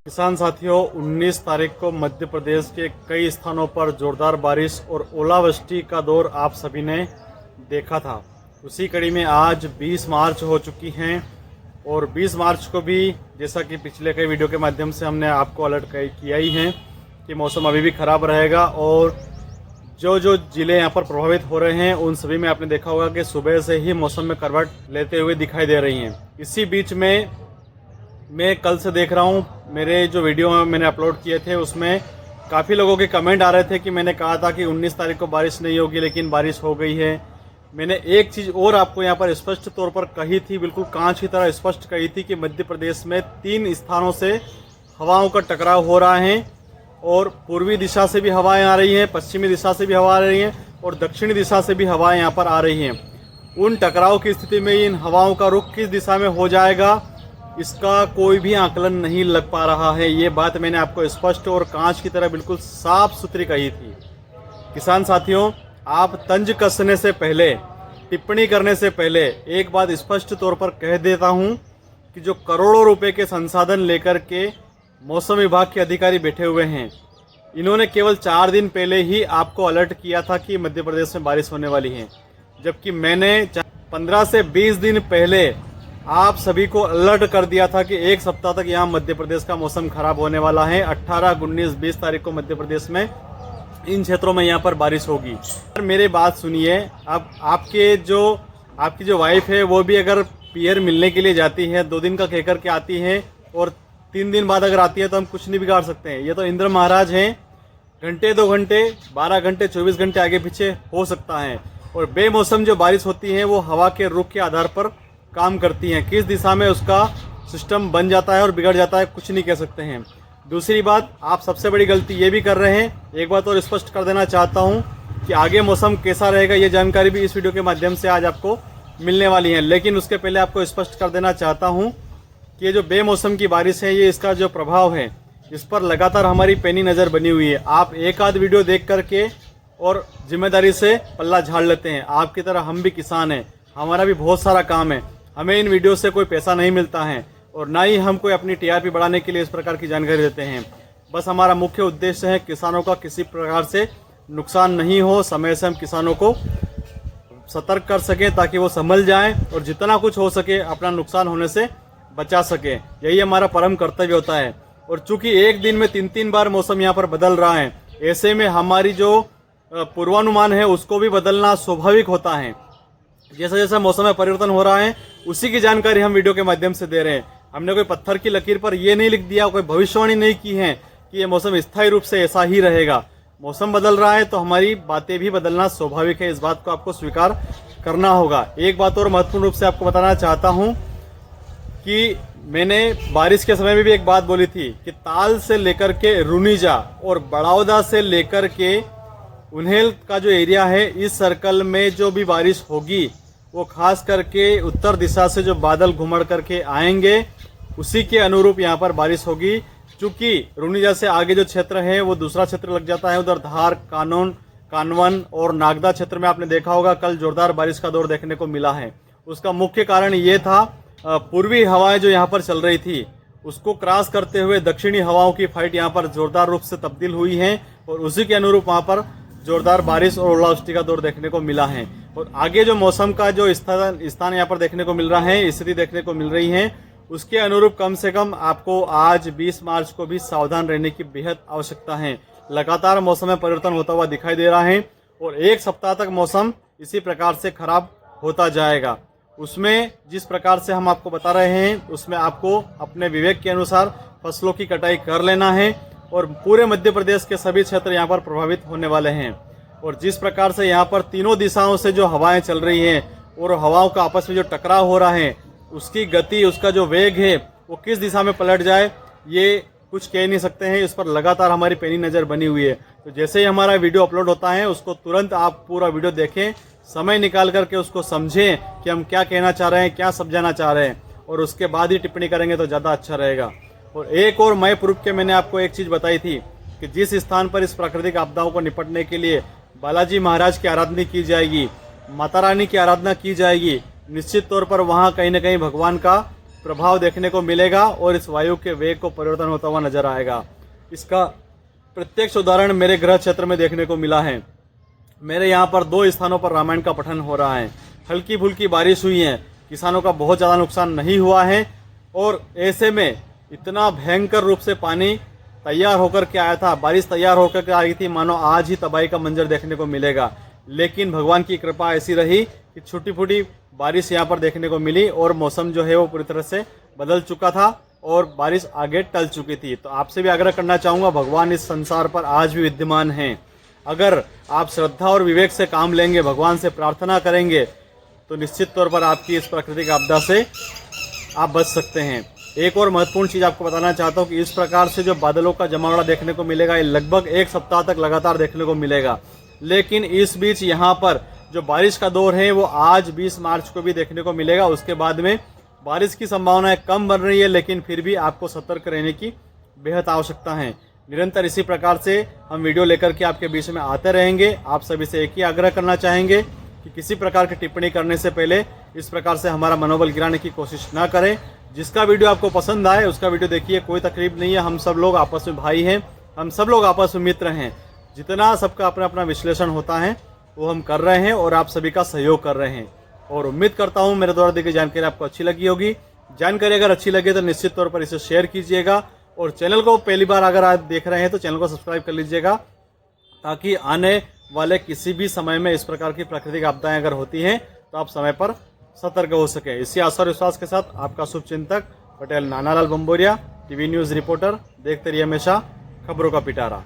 किसान साथियों, 19 तारीख को मध्य प्रदेश के कई स्थानों पर जोरदार बारिश और ओलावृष्टि का दौर आप सभी ने देखा था। उसी कड़ी में आज 20 मार्च हो चुकी हैं और 20 मार्च को भी जैसा कि पिछले कई वीडियो के माध्यम से हमने आपको अलर्ट किया ही है कि मौसम अभी भी ख़राब रहेगा और जो ज़िले यहाँ पर प्रभावित हो रहे हैं उन सभी में आपने देखा होगा कि सुबह से ही मौसम में करवट लेते हुए दिखाई दे रही हैं। इसी बीच में मैं कल से देख रहा हूँ, मेरे जो वीडियो मैंने अपलोड किए थे उसमें काफ़ी लोगों के कमेंट आ रहे थे कि मैंने कहा था कि 19 तारीख को बारिश नहीं होगी, लेकिन बारिश हो गई है। मैंने एक चीज़ और आपको यहाँ पर स्पष्ट तौर पर कही थी, बिल्कुल कांच की तरह स्पष्ट कही थी कि मध्य प्रदेश में 3 स्थानों से हवाओं का टकराव हो रहा है और पूर्वी दिशा से भी हवाएं आ रही हैं, पश्चिमी दिशा से भी हवा आ रही हैं और दक्षिणी दिशा से भी हवाएं यहाँ पर आ रही हैं। उन टकराव की स्थिति में इन हवाओं का रुख किस दिशा में हो जाएगा, इसका कोई भी आकलन नहीं लग पा रहा है। ये बात मैंने आपको स्पष्ट और कांच की तरह बिल्कुल साफ सुथरी कही थी। किसान साथियों, आप तंज कसने से पहले, टिप्पणी करने से पहले एक बात स्पष्ट तौर पर कह देता हूं कि जो करोड़ों रुपए के संसाधन लेकर के मौसम विभाग के अधिकारी बैठे हुए हैं, इन्होंने केवल 4 दिन पहले ही आपको अलर्ट किया था कि मध्य प्रदेश में बारिश होने वाली है, जबकि मैंने 15 से 20 दिन पहले आप सभी को अलर्ट कर दिया था कि एक सप्ताह तक यहाँ मध्य प्रदेश का मौसम खराब होने वाला है। 18, 19, 20 तारीख को मध्य प्रदेश में इन क्षेत्रों में यहाँ पर बारिश होगी। और मेरी बात सुनिए, अब आपकी जो वाइफ है वो भी अगर पीयर मिलने के लिए जाती है, 2 दिन का कह कर के आती है और 3 दिन बाद अगर आती है तो हम कुछ नहीं बिगाड़ सकते हैं। ये तो इंद्र महाराज हैं, घंटे 2 घंटे 12 घंटे 24 घंटे आगे पीछे हो सकता है। और बेमौसम जो बारिश होती है वो हवा के रुख के आधार पर काम करती हैं, किस दिशा में उसका सिस्टम बन जाता है और बिगड़ जाता है कुछ नहीं कह सकते हैं। दूसरी बात, आप सबसे बड़ी गलती ये भी कर रहे हैं, एक बात और स्पष्ट कर देना चाहता हूं कि आगे मौसम कैसा रहेगा ये जानकारी भी इस वीडियो के माध्यम से आज आपको मिलने वाली है। लेकिन उसके पहले आपको स्पष्ट कर देना चाहता हूं कि ये जो बेमौसम की बारिश है, ये इसका जो प्रभाव है इस पर लगातार हमारी पैनी नज़र बनी हुई है। आप एक आध वीडियो देख करके और जिम्मेदारी से पल्ला झाड़ लेते हैं। आपकी तरह हम भी किसान हैं, हमारा भी बहुत सारा काम है, हमें इन वीडियो से कोई पैसा नहीं मिलता है और ना ही हम कोई अपनी टीआरपी बढ़ाने के लिए इस प्रकार की जानकारी देते हैं। बस हमारा मुख्य उद्देश्य है किसानों का किसी प्रकार से नुकसान नहीं हो, समय से हम किसानों को सतर्क कर सकें ताकि वो संभल जाएं और जितना कुछ हो सके अपना नुकसान होने से बचा सके। यही हमारा परम कर्तव्य होता है। और चूंकि एक दिन में 3-3 बार मौसम यहाँ पर बदल रहा है, ऐसे में हमारी जो पूर्वानुमान है उसको भी बदलना स्वाभाविक होता है। जैसा जैसा मौसम में परिवर्तन हो रहा है उसी की जानकारी हम वीडियो के माध्यम से दे रहे हैं। हमने कोई पत्थर की लकीर पर यह नहीं लिख दिया, कोई भविष्यवाणी नहीं की है कि यह मौसम स्थायी रूप से ऐसा ही रहेगा। मौसम बदल रहा है तो हमारी बातें भी बदलना स्वाभाविक है, इस बात को आपको स्वीकार करना होगा। एक बात और महत्वपूर्ण रूप से आपको बताना चाहता हूं कि मैंने बारिश के समय में भी एक बात बोली थी कि ताल से लेकर के रुनीजा और बड़ौदा से लेकर के उन्हेल का जो एरिया है, इस सर्कल में जो भी बारिश होगी वो खास करके उत्तर दिशा से जो बादल घुमड़ करके आएंगे उसी के अनुरूप यहाँ पर बारिश होगी। चूंकि रुनीजा से आगे जो क्षेत्र है वो दूसरा क्षेत्र लग जाता है, उधर धार, कानवन और नागदा क्षेत्र में आपने देखा होगा कल जोरदार बारिश का दौर देखने को मिला है। उसका मुख्य कारण ये था, पूर्वी हवाएं जो यहाँ पर चल रही थी उसको क्रॉस करते हुए दक्षिणी हवाओं की फाइट यहाँ पर जोरदार रूप से तब्दील हुई है और उसी के अनुरूप वहाँ पर जोरदार बारिश और ओलावृष्टि का दौर देखने को मिला है। और आगे जो मौसम का जो स्थान यहाँ पर देखने को मिल रहा है, स्थिति देखने को मिल रही है, उसके अनुरूप कम से कम आपको आज 20 मार्च को भी सावधान रहने की बेहद आवश्यकता है। लगातार मौसम में परिवर्तन होता हुआ दिखाई दे रहा है और एक सप्ताह तक मौसम इसी प्रकार से खराब होता जाएगा। उसमें जिस प्रकार से हम आपको बता रहे हैं उसमें आपको अपने विवेक के अनुसार फसलों की कटाई कर लेना है और पूरे मध्य प्रदेश के सभी क्षेत्र यहाँ पर प्रभावित होने वाले हैं। और जिस प्रकार से यहाँ पर तीनों दिशाओं से जो हवाएं चल रही हैं और हवाओं का आपस में जो टकराव हो रहा है, उसकी गति, उसका जो वेग है वो किस दिशा में पलट जाए ये कुछ कह नहीं सकते हैं। इस पर लगातार हमारी पैनी नज़र बनी हुई है। तो जैसे ही हमारा वीडियो अपलोड होता है उसको तुरंत आप पूरा वीडियो देखें, समय निकाल करके उसको समझें कि हम क्या कहना चाह रहे हैं, क्या समझाना चाह रहे हैं, और उसके बाद ही टिप्पणी करेंगे तो ज़्यादा अच्छा रहेगा। और एक और मैं प्रूफ के मैंने आपको एक चीज़ बताई थी कि जिस स्थान पर इस प्राकृतिक आपदाओं को निपटने के लिए बालाजी महाराज की आराधना की जाएगी, माता रानी की आराधना की जाएगी, निश्चित तौर पर वहाँ कहीं न कहीं भगवान का प्रभाव देखने को मिलेगा और इस वायु के वेग को परिवर्तन होता हुआ नजर आएगा। इसका प्रत्यक्ष उदाहरण मेरे गृह क्षेत्र में देखने को मिला है। मेरे यहाँ पर 2 स्थानों पर रामायण का पठन हो रहा है। हल्की फुल्की बारिश हुई है, किसानों का बहुत ज़्यादा नुकसान नहीं हुआ है और ऐसे में इतना भयंकर रूप से पानी तैयार होकर के आया था, बारिश तैयार होकर के आई थी, मानो आज ही तबाही का मंजर देखने को मिलेगा। लेकिन भगवान की कृपा ऐसी रही कि छोटी फूटी बारिश यहाँ पर देखने को मिली और मौसम जो है वो पूरी तरह से बदल चुका था और बारिश आगे टल चुकी थी। तो आपसे भी आग्रह करना चाहूँगा, भगवान इस संसार पर आज भी विद्यमान हैं। अगर आप श्रद्धा और विवेक से काम लेंगे, भगवान से प्रार्थना करेंगे, तो निश्चित तौर पर आपकी इस प्राकृतिक आपदा से आप बच सकते हैं। एक और महत्वपूर्ण चीज़ आपको बताना चाहता हूँ कि इस प्रकार से जो बादलों का जमावड़ा देखने को मिलेगा, ये लगभग 1 सप्ताह तक लगातार देखने को मिलेगा। लेकिन इस बीच यहाँ पर जो बारिश का दौर है वो आज 20 मार्च को भी देखने को मिलेगा। उसके बाद में बारिश की संभावनाएं कम बन रही है, लेकिन फिर भी आपको सतर्क रहने की बेहद आवश्यकता है। निरंतर इसी प्रकार से हम वीडियो लेकर के आपके बीच में आते रहेंगे। आप सभी से एक ही आग्रह करना चाहेंगे कि किसी प्रकार की टिप्पणी करने से पहले इस प्रकार से हमारा मनोबल गिराने की कोशिश ना करें। जिसका वीडियो आपको पसंद आए उसका वीडियो देखिए, कोई तकलीफ नहीं है। हम सब लोग आपस में भाई हैं, हम सब लोग आपस में मित्र हैं। जितना सबका अपना अपना विश्लेषण होता है वो हम कर रहे हैं और आप सभी का सहयोग कर रहे हैं। और उम्मीद करता हूँ मेरे द्वारा दी गई जानकारी आपको अच्छी लगी होगी। जानकारी अगर अच्छी लगे तो निश्चित तौर पर इसे शेयर कीजिएगा और चैनल को पहली बार अगर आप देख रहे हैं तो चैनल को सब्सक्राइब कर लीजिएगा, ताकि आने वाले किसी भी समय में इस प्रकार की प्राकृतिक आपदाएं अगर होती हैं तो आप समय पर सतर्क हो सके। इसी आशा और विश्वास के साथ आपका शुभचिंतक Patel Nanalal Bamboria, TV news reporter. देखते रहिए हमेशा खबरों का पिटारा।